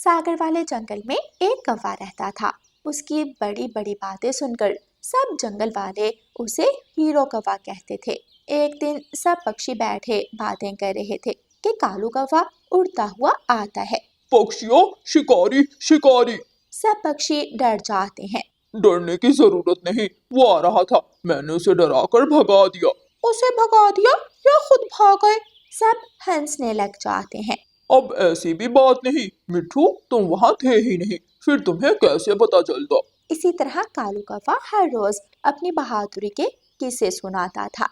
सागर वाले जंगल में एक कौवा रहता था। उसकी बड़ी बड़ी बातें सुनकर सब जंगल वाले उसे हीरो कौवा कहते थे। एक दिन सब पक्षी बैठे बातें कर रहे थे कि कालू कौवा उड़ता हुआ आता है। पक्षियों, शिकारी शिकारी। सब पक्षी डर जाते हैं। डरने की जरूरत नहीं, वो आ रहा था, मैंने उसे डराकर भगा दिया। उसे भगा दिया या खुद भाग गए? सब हंसने लग जाते हैं। अब ऐसी भी बात नहीं, मिट्ठू तुम वहाँ थे ही नहीं, फिर तुम्हें कैसे पता चलता? इसी तरह कालू कौवा हर रोज अपनी बहादुरी के किस्से सुनाता था।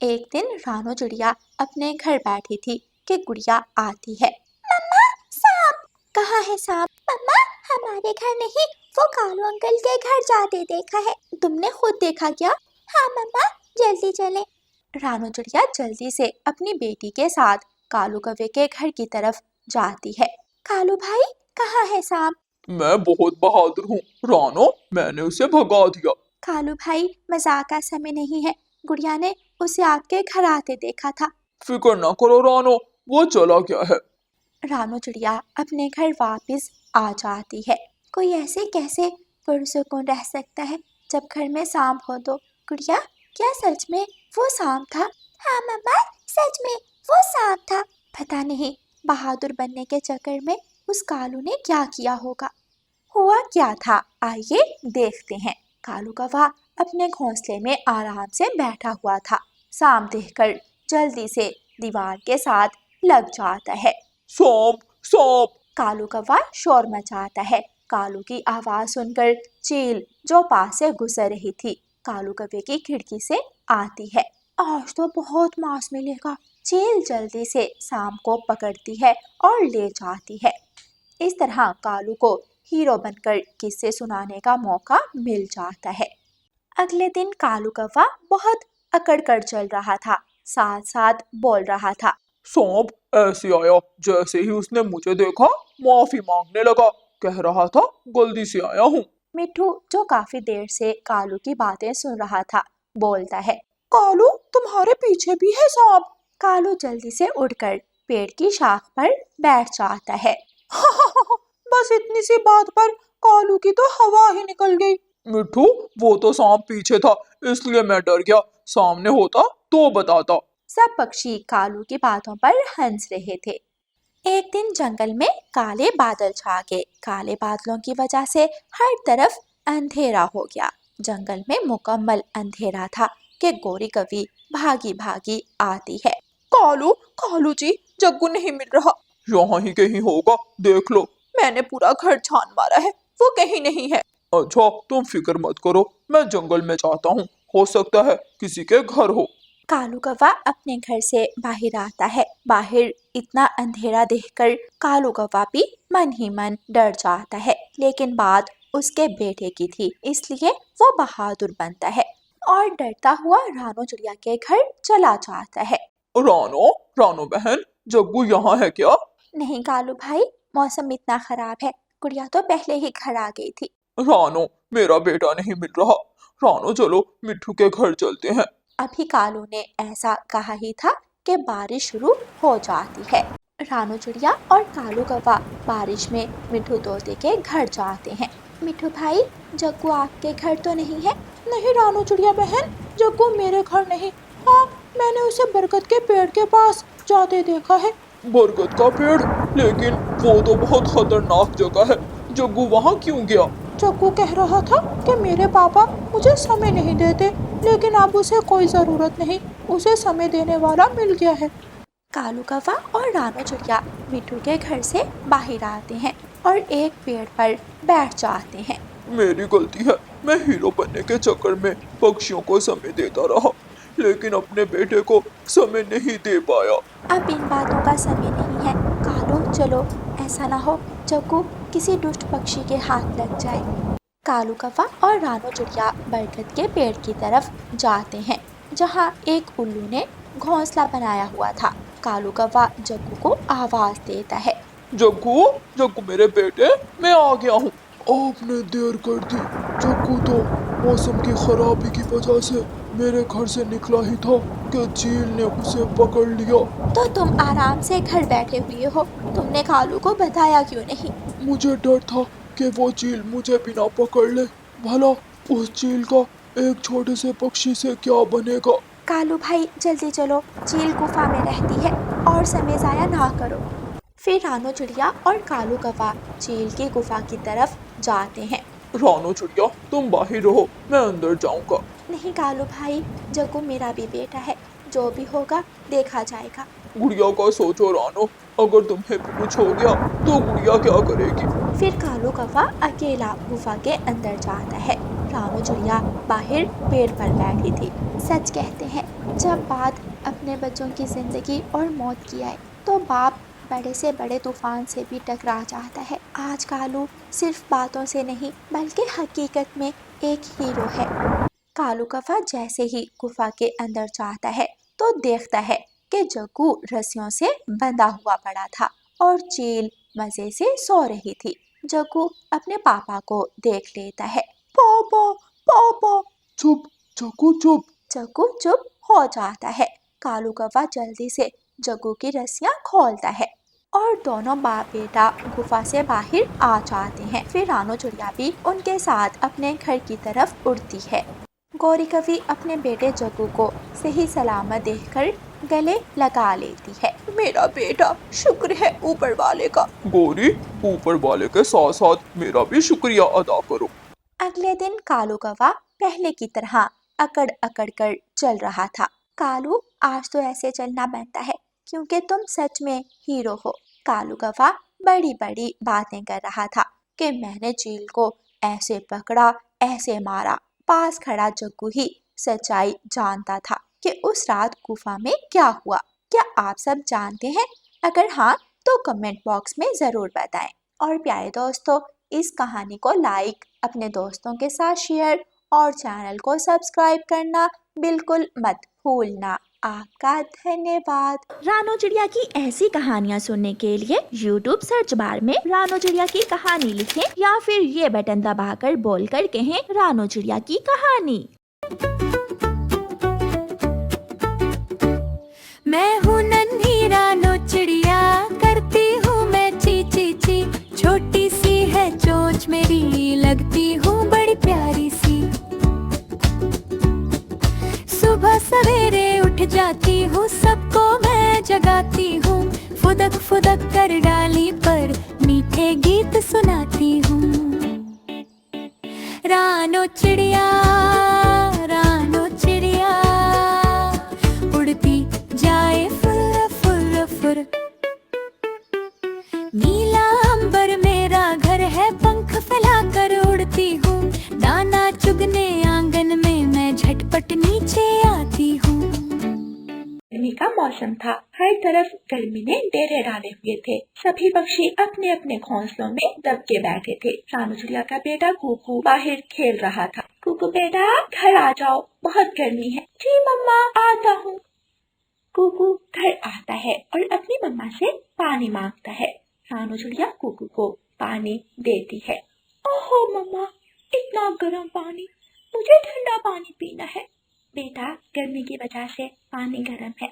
एक दिन रानो चिड़िया अपने घर बैठी थी कि गुड़िया आती है। मम्मा, सांप। कहाँ है सांप? मम्मा, हमारे घर नहीं, वो कालू अंकल के घर जाते देखा है। तुमने खुद देखा क्या? हाँ मम्मा, जल्दी चले। रानो चिड़िया जल्दी से अपनी बेटी के साथ कालू कौवे के घर की तरफ जाती है। कालू भाई, कहाँ है सांप? मैं बहुत बहादुर हूँ रानो, मैंने उसे भगा दिया। कालू भाई, मजाक का समय नहीं है, गुड़िया ने उसे आपके घर आते देखा था। फिक्र न करो रानो, वो चला गया है। रानो चिड़िया अपने घर वापस आ जाती है। कोई ऐसे कैसे पुरसुकून रह सकता है जब घर में सांप हो तो? गुड़िया, क्या सच में वो सांप था? हाँ मम्मा, सच में वो सांप था। पता नहीं बहादुर बनने के चक्कर में उस कालू ने क्या किया होगा। हुआ क्या था, आइए देखते हैं। कालू कौवा अपने घोंसले में आराम से बैठा हुआ था। सांप देखकर जल्दी से दीवार के साथ लग जाता है। सांप सांप। कालू कौवा शोर मचाता है। कालू की आवाज सुनकर चील जो पास से गुजर रही थी कालू कौवे की खिड़की से आती है। आज तो बहुत मांस मिलेगा। चील जल्दी से सांप को पकड़ती है और ले जाती है। इस तरह कालू को हीरो बनकर किस्से सुनाने का मौका मिल जाता है। अगले दिन कालू कौवा बहुत अकड़ कर चल रहा था, साथ साथ बोल रहा था। सांप ऐसे आया, जैसे ही उसने मुझे देखा माफी मांगने लगा, कह रहा था गलती से आया हूँ। मिट्ठू जो काफी देर से कालू की बातें सुन रहा था बोलता है, कालू तुम्हारे पीछे भी है सांप। कालू जल्दी से उड़कर पेड़ की शाख पर बैठ जाता है। बस इतनी सी बात पर कालू की तो हवा ही निकल गई। मिट्ठू, वो तो सांप पीछे था, इसलिए मैं डर गया, सामने होता तो बताता। सब पक्षी कालू की बातों पर हंस रहे थे। एक दिन जंगल में काले बादल छा गए। काले बादलों की वजह से हर तरफ अंधेरा हो गया। जंगल में मुकम्मल अंधेरा था कि गोरी कवि भागी भागी आती है। कालू, कालू जी, जग्गू नहीं मिल रहा। यहाँ ही कहीं होगा, देख लो। मैंने पूरा घर छान मारा है, वो कहीं नहीं है। अच्छा, तुम फिक्र मत करो, मैं जंगल में जाता हूँ, हो सकता है किसी के घर हो। कालू कौवा अपने घर से बाहर आता है। बाहर इतना अंधेरा देखकर कालू कौवा भी मन ही मन डर जाता है, लेकिन बात उसके बेटे की थी, इसलिए वो बहादुर बनता है और डरता हुआ रानो चिड़िया के घर चला जाता है। रानो, रानो बहन, जग्गू यहाँ है क्या? नहीं कालू भाई, मौसम इतना खराब है, गुड़िया तो पहले ही घर आ गई थी। रानो, मेरा बेटा नहीं मिल रहा। रानो चलो मिट्ठू के घर चलते हैं। अभी कालू ने ऐसा कहा ही था कि बारिश शुरू हो जाती है। रानो चिड़िया और कालू कौवा बारिश में मिट्ठू तोते के घर जाते हैं। मिट्ठू भाई, जग्गू आपके घर तो नहीं है? नहीं रानो चिड़िया बहन, जग्गू मेरे घर नहीं। हाँ, मैंने उसे बरगद के पेड़ के पास जाते देखा है। बरगद का पेड़? लेकिन वो तो बहुत खतरनाक जगह है, जग्गू वहाँ क्यों गया? जग्गू कह रहा था कि मेरे पापा मुझे समय नहीं देते, लेकिन अब उसे कोई जरूरत नहीं, उसे समय देने वाला मिल गया है। कालू कौवा और रानो चिड़िया मिट्ठू के घर से बाहर आते हैं और एक पेड़ पर बैठ जाते हैं। मेरी गलती है, मैं हीरो बनने के चक्कर में पक्षियों को समय देता रहा, लेकिन अपने बेटे को समय नहीं दे पाया। अब इन बातों का समय नहीं है कालू, चलो ऐसा ना हो जग्गू किसी दुष्ट पक्षी के हाथ लग जाए। कालू कौवा और रानो चिड़िया बरगद के पेड़ की तरफ जाते हैं, जहाँ एक उल्लू ने घोंसला बनाया हुआ था। कालू कौवा जग्गू को आवाज देता है। जग्गू, जग्गू मेरे बेटे, मैं आ गया हूँ। आपने देर कर दी जग्गू, तो मौसम की खराबी की वजह से मेरे घर से निकला ही था कि चील ने उसे पकड़ लिया। तो तुम आराम से घर बैठे हुए हो, तुमने कालू को बताया क्यों नहीं? मुझे डर था कि वो चील मुझे भी ना पकड़ ले। भला उस चील का एक छोटे से पक्षी से क्या बनेगा। कालू भाई जल्दी चलो, चील गुफा में रहती है और समय जाया ना करो। फिर रानो चिड़िया और कालू कौवा चील की गुफा की तरफ जाते हैं। रानो चिड़िया तुम बाहर रहो, मैं अंदर जाऊंगा। नहीं कालू भाई, जग्गू मेरा भी बेटा है, जो भी होगा देखा जाएगा। गुड़िया का सोचो रानो, अगर तुम्हें भी कुछ हो गया तो गुड़िया क्या करेगी। फिर कालू कौवा अकेला गुफा के अंदर जाता है। रानो चिड़िया बाहर पेड़ पर बैठी थी। सच कहते हैं, जब बात अपने बच्चों की जिंदगी और मौत की आए तो बाप बड़े से बड़े तूफान से भी टकरा जाता है। आज कालू सिर्फ बातों से नहीं बल्कि हकीकत में एक हीरो है। कालू कौवा जैसे ही गुफा के अंदर जाता है तो देखता है कि जग्गू रस्सियों से बंधा हुआ पड़ा था और चील मजे से सो रही थी। जग्गू अपने पापा को देख लेता है। पापा, पापा। चुप जग्गू चुप। जग्गू चुप हो जाता है। कालू कौवा जल्दी से जग्गू की रस्सियां खोलता है और दोनों बाप बेटा गुफा से बाहर आ जाते हैं। फिर रानो चिड़िया भी उनके साथ अपने घर की तरफ उड़ती है। गौरी कवि अपने बेटे जग्गू को सही सलामत देखकर गले लगा लेती है। मेरा बेटा, शुक्र है ऊपर वाले का। गौरी, ऊपर वाले के साथ साथ मेरा भी शुक्रिया अदा करो। अगले दिन कालू कौवा पहले की तरह अकड़ अकड़ कर चल रहा था। कालू, आज तो ऐसे चलना बनता है क्योंकि तुम सच में हीरो हो। कालू कौवा बड़ी बड़ी बातें कर रहा था कि मैंने चील को ऐसे पकड़ा, ऐसे मारा। पास खड़ा जग्गू ही सच्चाई जानता था कि उस रात गुफा में क्या हुआ। क्या आप सब जानते हैं? अगर हाँ तो कमेंट बॉक्स में जरूर बताएं। और प्यारे दोस्तों, इस कहानी को लाइक, अपने दोस्तों के साथ शेयर और चैनल को सब्सक्राइब करना बिल्कुल मत भूलना। आपका धन्यवाद। रानो चिड़िया की ऐसी कहानियाँ सुनने के लिए YouTube सर्च बार में रानो चिड़िया की कहानी लिखें या फिर ये बटन दबाकर बोलकर कहें रानो चिड़िया की कहानी। मैं हूँ नन्ही रानो चिड़िया, करती हूँ मैं ची ची ची। छोटी सी है चोंच मेरी, लगती हूँ बड़ी प्यारी सी। सुबह सवेरे उठ जाती हूँ, सबको मैं जगाती हूँ। फुदक फुदक कर डाली पर मीठे गीत सुनाती हूँ। रानो चिड़िया, रानो चिड़िया, उड़ती जाए फुर फुर फुर। नीला अंबर मेरा घर है, पंख फैलाकर उड़ती हूँ। दाना चुगने आंगन में मैं झटपट नीचे आती हूँ। गर्मी का मौसम था, हर तरफ गर्मी ने डेरे डाले हुए थे। सभी पक्षी अपने अपने घोंसलों में दब के बैठे थे। रानो चिड़िया का बेटा कुकू बाहर खेल रहा था। कुकू बेटा, घर आ जाओ, बहुत गर्मी है। जी मम्मा, आता हूँ। कुकू घर आता है और अपनी मम्मा से पानी मांगता है। रानो चिड़िया कुकू को पानी देती है। ओहो मम्मा, इतना गर्म पानी, मुझे ठंडा पानी पीना है। बेटा, गर्मी की वजह से पानी गर्म है।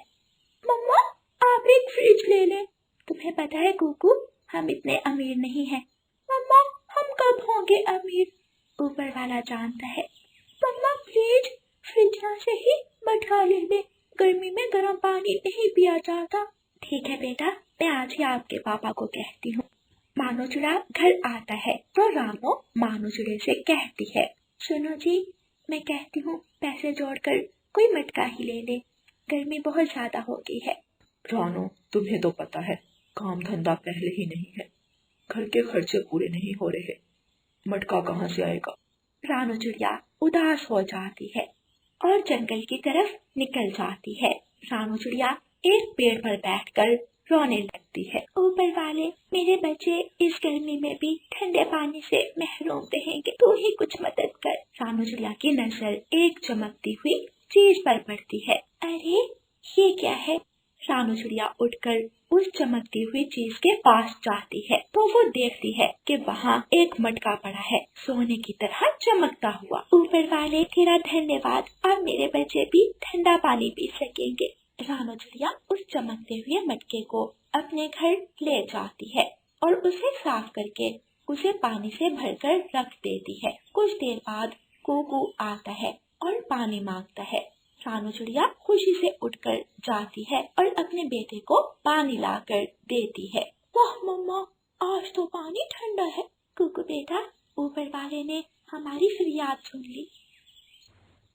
मम्मा, आप एक फ्रिज ले लें। तुम्हें पता है कुकू, हम इतने अमीर नहीं हैं। मम्मा, हम कब होंगे अमीर? ऊपर वाला जानता है। मम्मा प्लीज, फ्रिज ना से ही मटका ले ले, गर्मी में गर्म पानी नहीं पिया जाता। ठीक है बेटा, मैं आज ही आपके पापा को कहती हूँ। मानो चिड़ा घर आता है तो रानो मानो चिड़े से कहती है, सुनो जी, मैं कहती हूँ पैसे जोड़कर कोई मटका ही ले ले, गर्मी बहुत ज्यादा हो गई है। रानो, तुम्हें तो पता है काम धंधा पहले ही नहीं है, घर के खर्चे पूरे नहीं हो रहे, मटका कहाँ से आएगा। रानो चिड़िया उदास हो जाती है और जंगल की तरफ निकल जाती है। रानो चिड़िया एक पेड़ पर बैठकर रोने लगती है। ऊपर वाले, मेरे बच्चे इस गर्मी में भी ठंडे पानी से महरूम रहेंगे, तू ही कुछ मदद कर। रानो चिड़िया की नजर एक चमकती हुई चीज पर पड़ती है। अरे ये क्या है? रानू चिड़िया उठकर उस चमकती हुई चीज के पास जाती है तो वो देखती है कि वहाँ एक मटका पड़ा है, सोने की तरह चमकता हुआ। ऊपर वाले तेरा धन्यवाद, अब मेरे बच्चे भी ठंडा पानी पी सकेंगे। रानू चिड़िया उस चमकते हुए मटके को अपने घर ले जाती है और उसे साफ करके उसे पानी से भरकर रख देती है। कुछ देर बाद कुकू आता है और पानी मांगता है। रानू चिड़िया खुशी से उठकर जाती है और अपने बेटे को पानी लाकर देती है। वाह मम्मा, आज तो पानी ठंडा है। कुकू बेटा, ऊपर वाले ने हमारी फरियाद सुन ली।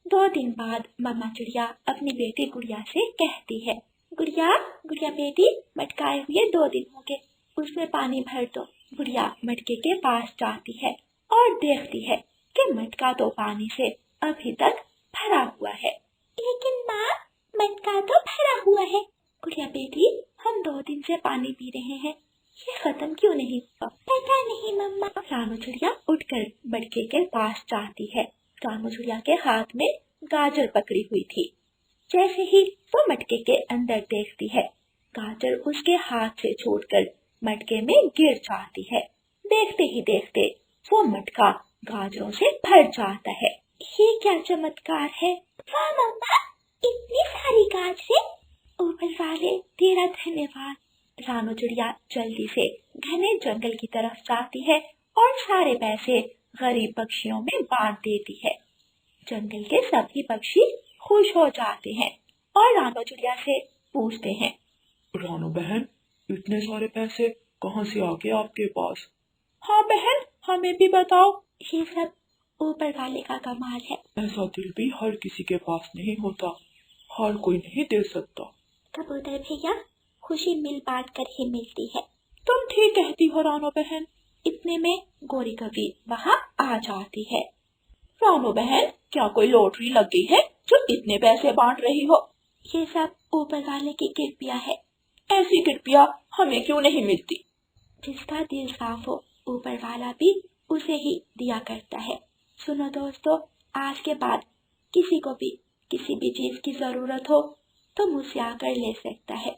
2 दिन बाद मम्मा चिड़िया अपनी बेटी गुड़िया से कहती है, गुड़िया गुड़िया बेटी, मटकाए हुए 2 दिन हो गए, उसमें पानी भर दो। गुड़िया मटके के पास जाती है और देखती है कि मटका तो पानी से अभी तक भरा हुआ है। लेकिन माँ, मटका तो भरा हुआ है। गुड़िया बेटी, हम 2 दिन से पानी पी रहे हैं, ये खत्म क्यों नहीं हुआ? पता नहीं मम्मा। रानू चिड़िया उठकर मटके के पास जाती है। रानू चिड़िया के हाथ में गाजर पकड़ी हुई थी। जैसे ही वो मटके के अंदर देखती है, गाजर उसके हाथ से छूटकर मटके में गिर जाती है। देखते ही देखते वो मटका गाजरों से भर जाता है। ये क्या चमत्कार है? वाह मम्मा, इतनी सारी गाजरें, ऊपर वाले तेरा धन्यवाद। रानू चिड़िया जल्दी से घने जंगल की तरफ जाती है और सारे पैसे गरीब पक्षियों में बांट देती है। जंगल के सभी पक्षी खुश हो जाते हैं और रानू चिड़िया से पूछते हैं, रानू बहन, इतने सारे पैसे कहाँ से आ गए आपके पास? हाँ बहन, हमें भी बताओ। ये सब ऊपर वाले का कमाल है। ऐसा दिल भी हर किसी के पास नहीं होता, हर कोई नहीं दे सकता। कबूतर भैया, खुशी मिल बांट कर ही मिलती है। तुम ठीक कहती हो रानू बहन। इतने में गोरी कवि वहाँ आ जाती है। रानू बहन, क्या कोई लॉटरी लग गई है जो इतने पैसे बांट रही हो? ये सब ऊपर वाले की कृपया है। ऐसी कृपया हमें क्यों नहीं मिलती? जिसका दिल साफ हो, ऊपर वाला भी उसे ही दिया करता है। सुनो दोस्तों, आज के बाद किसी को भी किसी भी चीज की जरूरत हो तो मुझसे आकर ले सकता है।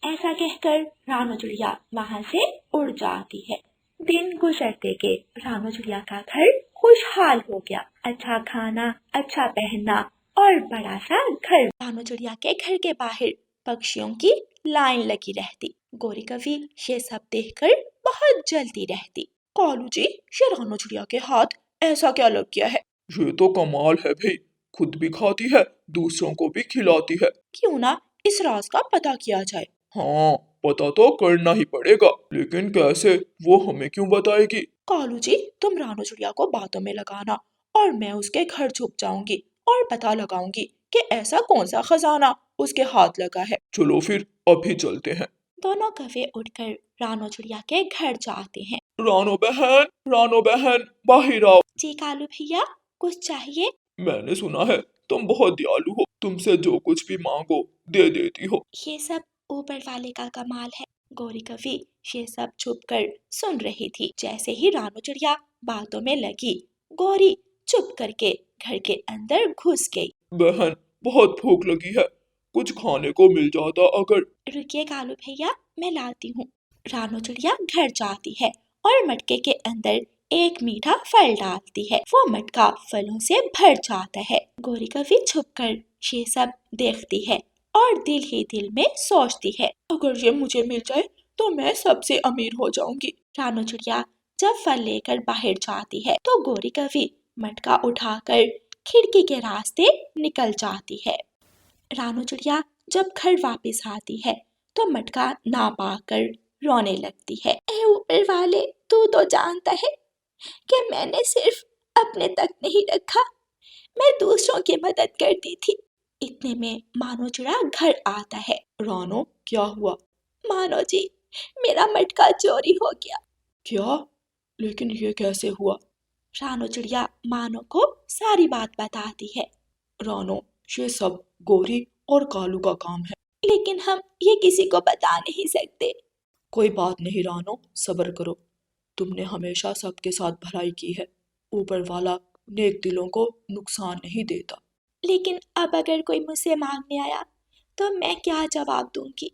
ऐसा कहकर रानू चिड़िया वहाँ से उड़ जाती है। दिन गुजरते के रानू चिड़िया का घर खुशहाल हो गया। अच्छा खाना, अच्छा पहनना और बड़ा सा घर। रानू चिड़िया के घर के बाहर पक्षियों की लाइन लगी रहती। गोरी कवि ये सब देखकर बहुत जल्दी रहती। कालू जी, ये रानू चिड़िया के हाथ ऐसा क्या लग गया है? ये तो कमाल है भाई, खुद भी खाती है, दूसरों को भी खिलाती है। क्यों ना इस राज का पता किया जाए। हाँ, पता तो करना ही पड़ेगा, लेकिन कैसे, वो हमें क्यों बताएगी? कालू जी, तुम रानू चिड़िया को बातों में लगाना और मैं उसके घर छुप जाऊंगी और पता लगाऊंगी कि ऐसा कौन सा खजाना उसके हाथ लगा है। चलो फिर अभी चलते हैं। दोनों कौवे उठकर रानू चिड़िया के घर जाते हैं। रानू बहन, बाहर आओ। जी कालू भैया, कुछ चाहिए? मैंने सुना है तुम बहुत दयालु हो, तुमसे जो कुछ भी मांगो दे देती हो। ये सब ऊपर वाले का कमाल है। गोरी कवि ये सब छुप कर सुन रही थी। जैसे ही रानू चिड़िया बातों में लगी, गोरी चुप करके घर के अंदर घुस गई। बहन, बहुत भूख लगी है, कुछ खाने को मिल जाता अगर। रुकिए कालू भैया, मैं लाती हूँ। रानू चिड़िया घर जाती है और मटके के अंदर एक मीठा फल डालती है। वो मटका फलों से भर जाता है। गोरी कवि छुपकर ये सब देखती है और दिल ही दिल में सोचती है, अगर ये मुझे मिल जाए तो मैं सबसे अमीर हो जाऊंगी। रानू चिड़िया जब फल लेकर बाहर जाती है तो गोरी कवि मटका उठाकर खिड़की के रास्ते निकल जाती है। रानू चिड़िया जब घर वापस आती है तो मटका ना पाकर रोने लगती है। ए ऊपर वाले, तू तो जानता है कि मैंने सिर्फ अपने तक नहीं रखा, मैं दूसरों की मदद करती थी। इतने में मानो चिड़ा घर आता है। रानो, क्या हुआ? मानो जी, मेरा मटका चोरी हो गया। क्या? लेकिन ये कैसे हुआ? रानो चिड़िया मानो को सारी बात बताती है। रानो, ये सब गोरी और कालू का काम है, लेकिन हम ये किसी को बता नहीं सकते। कोई बात नहीं रानो, सब्र करो, तुमने हमेशा सबके साथ भलाई की है, ऊपर वाला नेक दिलों को नुकसान नहीं देता। लेकिन अब अगर कोई मुझसे मांगने आया तो मैं क्या जवाब दूंगी?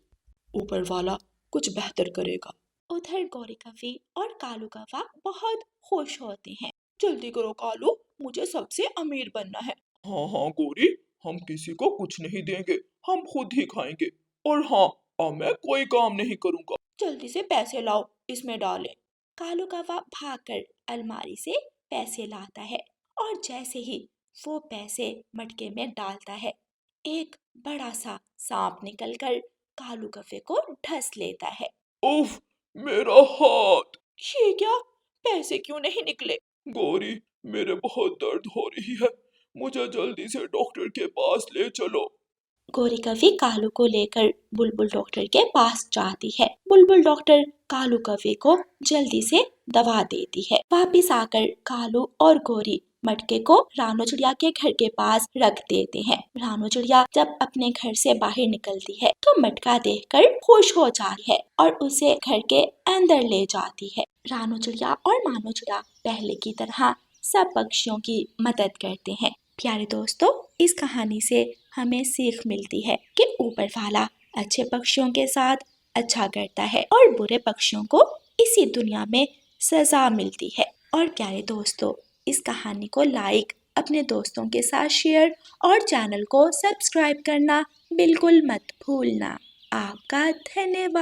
ऊपर वाला कुछ बेहतर करेगा। उधर गौरी कौवी और कालू कौवा बहुत खुश होते हैं। जल्दी करो कालू, मुझे सबसे अमीर बनना है। हाँ हाँ गौरी, हम किसी को कुछ नहीं देंगे, हम खुद ही खाएंगे। और हाँ, अब मैं कोई काम नहीं करूँगा। जल्दी से पैसे लाओ, इसमें डालें। कालू कौवा भागकर अलमारी से पैसे लाता है और जैसे ही वो पैसे मटके में डालता है, एक बड़ा सा सांप निकलकर कालू कौवे को ढस लेता है। उफ, मेरा हाथ। ये क्या, पैसे क्यों नहीं निकले? गौरी, मेरे बहुत दर्द हो रही है, मुझे जल्दी से डॉक्टर के पास ले चलो। गौरी कौवी कालू को लेकर बुलबुल डॉक्टर के पास जाती है। बुलबुल डॉक्टर कालू कौवे को जल्दी से दवा देती है। वापिस आकर कालू और गौरी मटके को रानू चिड़िया के घर के पास रख देते हैं। रानू चिड़िया जब अपने घर से बाहर निकलती है तो मटका देखकर खुश हो जाती है और उसे घर के अंदर ले जाती है। रानू चिड़िया और मानू चिड़िया पहले की तरह सब पक्षियों की मदद करते हैं। प्यारे दोस्तों, इस कहानी से हमें सीख मिलती है कि ऊपर वाला अच्छे पक्षियों के साथ अच्छा करता है और बुरे पक्षियों को इसी दुनिया में सजा मिलती है। और प्यारे दोस्तों, इस कहानी को लाइक, अपने दोस्तों के साथ शेयर और चैनल को सब्सक्राइब करना बिल्कुल मत भूलना। आपका धन्यवाद।